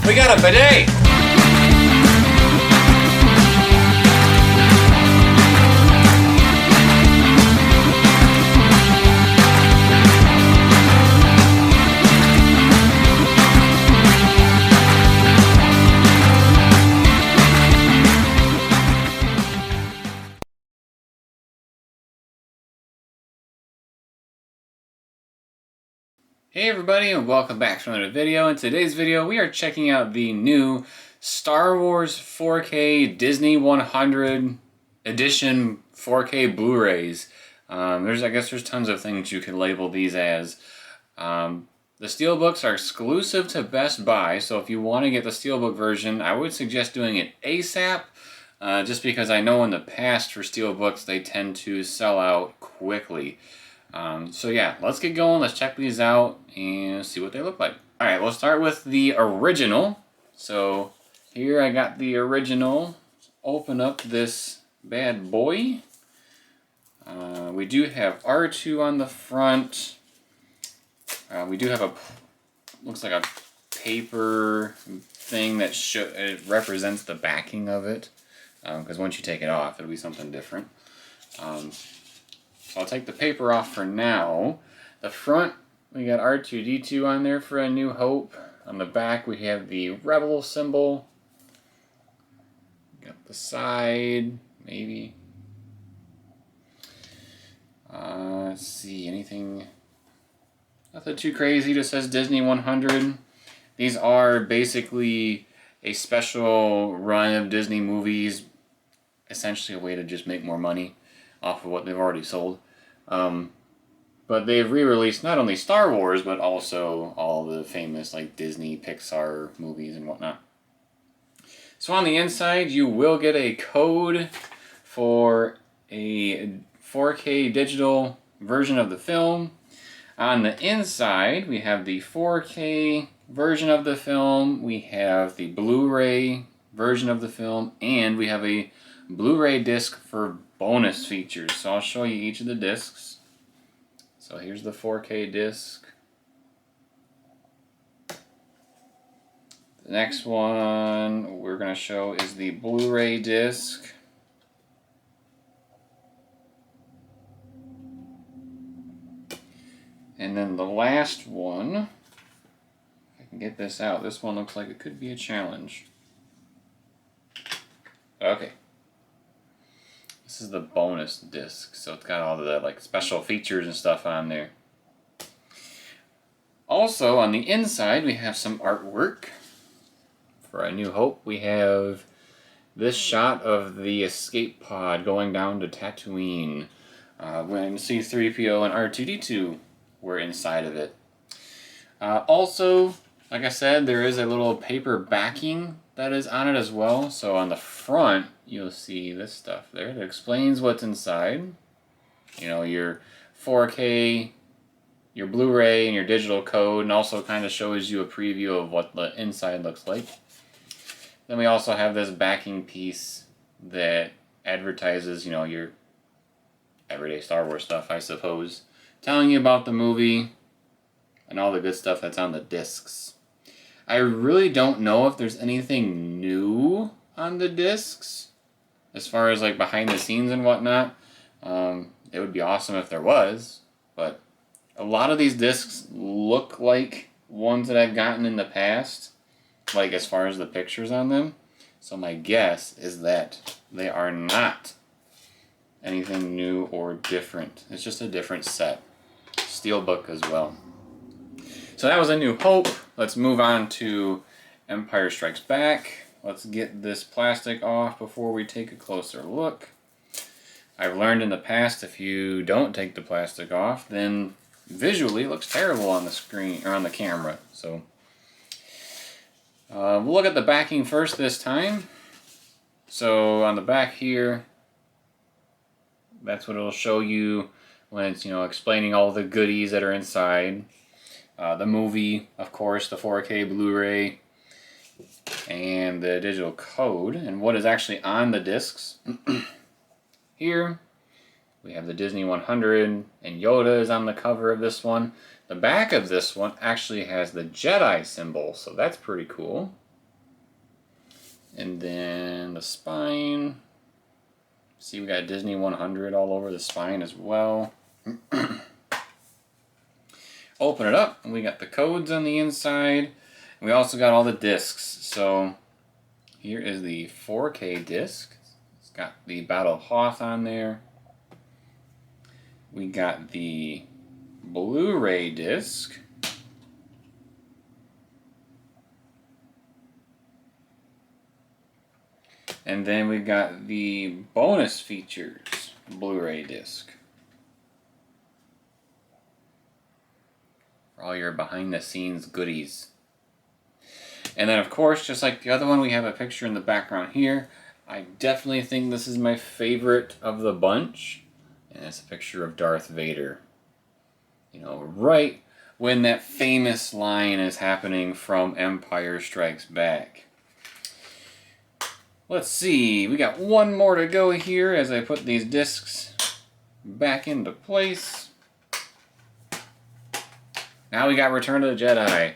We got a bidet! Hey everybody, and welcome back to another video. In today's video we are checking out the new Star Wars 4K Disney 100 edition 4K Blu-rays. I guess there's tons of things you can label these as. The Steelbooks are exclusive to Best Buy, so if you want to get the Steelbook version, I would suggest doing it ASAP, just because I know in the past for Steelbooks they tend to sell out quickly. So yeah, let's get going. Let's check these out and see what they look like. Alright, we'll start with the original. So here I got the original. Open up this bad boy. We do have R2 on the front. We do have looks like a paper thing that it represents the backing of it. Because once you take it off, it'll be something different. So I'll take the paper off for now. The front, we got R2-D2 on there for A New Hope. On the back, we have the Rebel symbol. Got the side, maybe. Let's see, anything, nothing too crazy. Just says Disney 100. These are basically a special run of Disney movies. Essentially a way to just make more money off of what they've already sold. But they've re-released not only Star Wars, but also all the famous like Disney, Pixar movies and whatnot. So on the inside, you will get a code for a 4K digital version of the film. On the inside, we have the 4K version of the film, we have the Blu-ray version of the film, and we have a Blu-ray disc for bonus features. So I'll show you each of the discs. So here's the 4K disc. The next one we're going to show is the Blu-ray disc. And then the last one, if I can get this out, this one looks like it could be a challenge. Okay. This is the bonus disc, so it's got all the like special features and stuff on there. Also, on the inside, we have some artwork for A New Hope. We have this shot of the escape pod going down to Tatooine when C-3PO and R2-D2 were inside of it. Also, like I said, there is a little paper backing that is on it as well. So on the front, you'll see this stuff there that explains what's inside. You know, your 4K, your Blu-ray, and your digital code, and also kind of shows you a preview of what the inside looks like. Then we also have this backing piece that advertises, you know, your everyday Star Wars stuff, I suppose, telling you about the movie and all the good stuff that's on the discs. I really don't know if there's anything new on the discs as far as like behind the scenes and whatnot. It would be awesome if there was, but a lot of these discs look like ones that I've gotten in the past, like as far as the pictures on them. So my guess is that they are not anything new or different. It's just a different set. Steelbook as well. So that was A New Hope. Let's move on to Empire Strikes Back. Let's get this plastic off before we take a closer look. I've learned in the past if you don't take the plastic off, then visually it looks terrible on the screen or on the camera. So we'll look at the backing first this time. So on the back here, that's what it'll show you when it's, you know, explaining all the goodies that are inside. The movie, of course, the 4K Blu-ray, and the digital code, and what is actually on the discs. Here, we have the Disney 100, and Yoda is on the cover of this one. The back of this one actually has the Jedi symbol, so that's pretty cool. And then the spine. See, we got Disney 100 all over the spine as well. Open it up, and we got the codes on the inside. And we also got all the discs. So here is the 4K disc. It's got the Battle of Hoth on there. We got the Blu-ray disc. And then we've got the bonus features Blu-ray disc. For all your behind-the-scenes goodies. And then, of course, just like the other one, we have a picture in the background here. I definitely think this is my favorite of the bunch. And it's a picture of Darth Vader. You know, right when that famous line is happening from Empire Strikes Back. Let's see, we got one more to go here as I put these discs back into place. Now we got Return of the Jedi.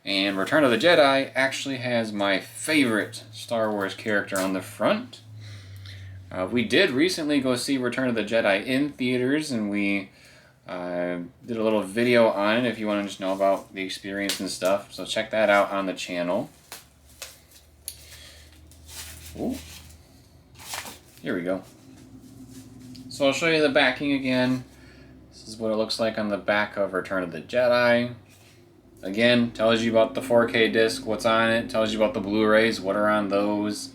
And Return of the Jedi actually has my favorite Star Wars character on the front. We did recently go see Return of the Jedi in theaters, and we did a little video on it if you want to just know about the experience and stuff. So check that out on the channel. Ooh. Here we go. So I'll show you the backing again. This is what it looks like on the back of Return of the Jedi. Again, tells you about the 4K disc, what's on it, tells you about the Blu-rays, what are on those,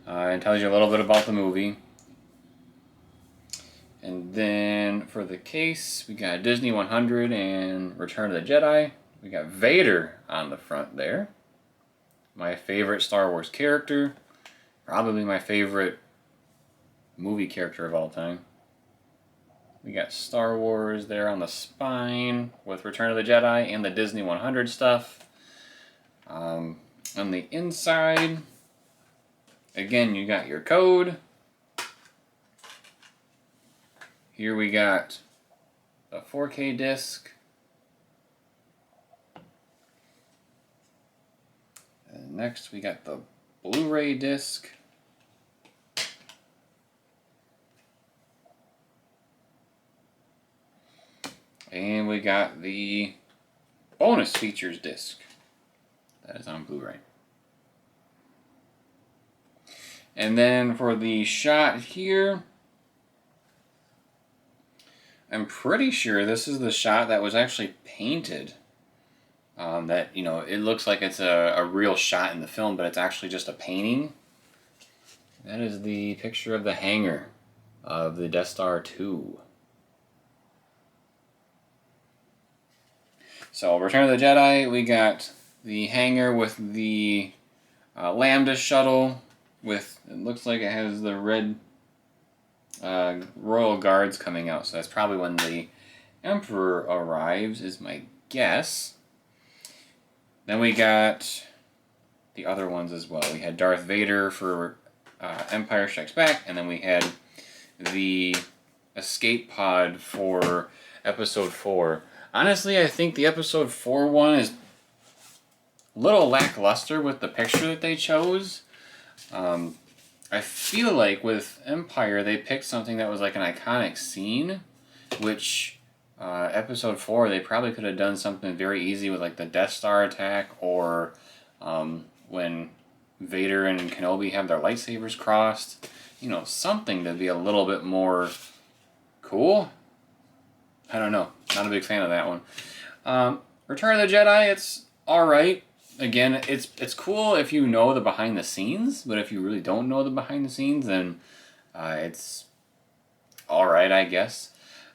and tells you a little bit about the movie. And then for the case, we got Disney 100 and Return of the Jedi. We got Vader on the front there. My favorite Star Wars character. Probably my favorite movie character of all time. We got Star Wars there on the spine with Return of the Jedi and the Disney 100 stuff. On the inside, again, you got your code. Here we got a 4K disc. And next we got the Blu-ray disc. And we got the bonus features disc. That is on Blu-ray. And then for the shot here, I'm pretty sure this is the shot that was actually painted. That, you know, it looks like it's a real shot in the film, but it's actually just a painting. That is the picture of the hangar of the Death Star 2. So, Return of the Jedi, we got the hangar with the Lambda shuttle with, it looks like it has the red Royal Guards coming out. So that's probably when the Emperor arrives, is my guess. Then we got the other ones as well. We had Darth Vader for Empire Strikes Back, and then we had the escape pod for Episode 4. Honestly, I think the Episode 4 one is a little lackluster with the picture that they chose. I feel like with Empire, they picked something that was like an iconic scene, which Episode 4, they probably could have done something very easy with like the Death Star attack, or when Vader and Kenobi have their lightsabers crossed. You know, something to be a little bit more cool. I don't know. Not a big fan of that one. Return of the Jedi, it's alright. Again, it's cool if you know the behind the scenes, but if you really don't know the behind the scenes, then it's alright, I guess.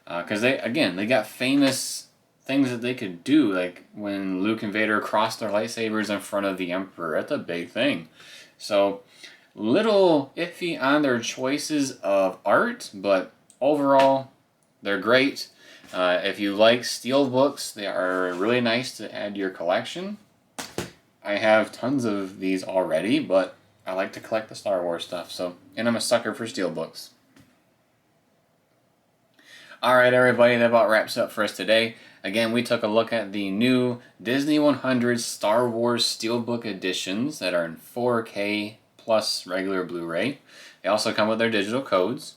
Because they got famous things that they could do, like when Luke and Vader crossed their lightsabers in front of the Emperor. That's a big thing. So, little iffy on their choices of art, but overall, they're great. If you like Steelbooks, they are really nice to add to your collection. I have tons of these already, but I like to collect the Star Wars stuff, and I'm a sucker for Steelbooks. Alright everybody, that about wraps up for us today. Again, we took a look at the new Disney 100 Star Wars Steelbook editions that are in 4K plus regular Blu-ray. They also come with their digital codes.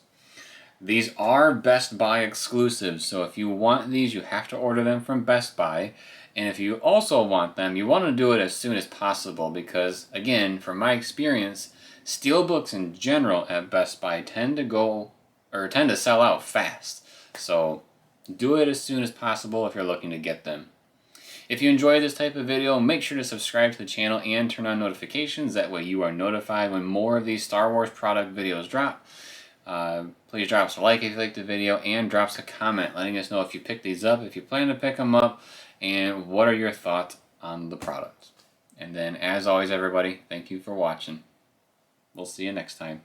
These are Best Buy exclusives, so if you want these, you have to order them from Best Buy. And if you also want them, you want to do it as soon as possible because, again, from my experience, Steelbooks in general at Best Buy tend to sell out fast. So do it as soon as possible if you're looking to get them. If you enjoy this type of video, make sure to subscribe to the channel and turn on notifications. That way you are notified when more of these Star Wars product videos drop. Please drop us a like if you liked the video and drop us a comment letting us know if you picked these up, if you plan to pick them up, and what are your thoughts on the product. And then, as always, everybody, thank you for watching. We'll see you next time.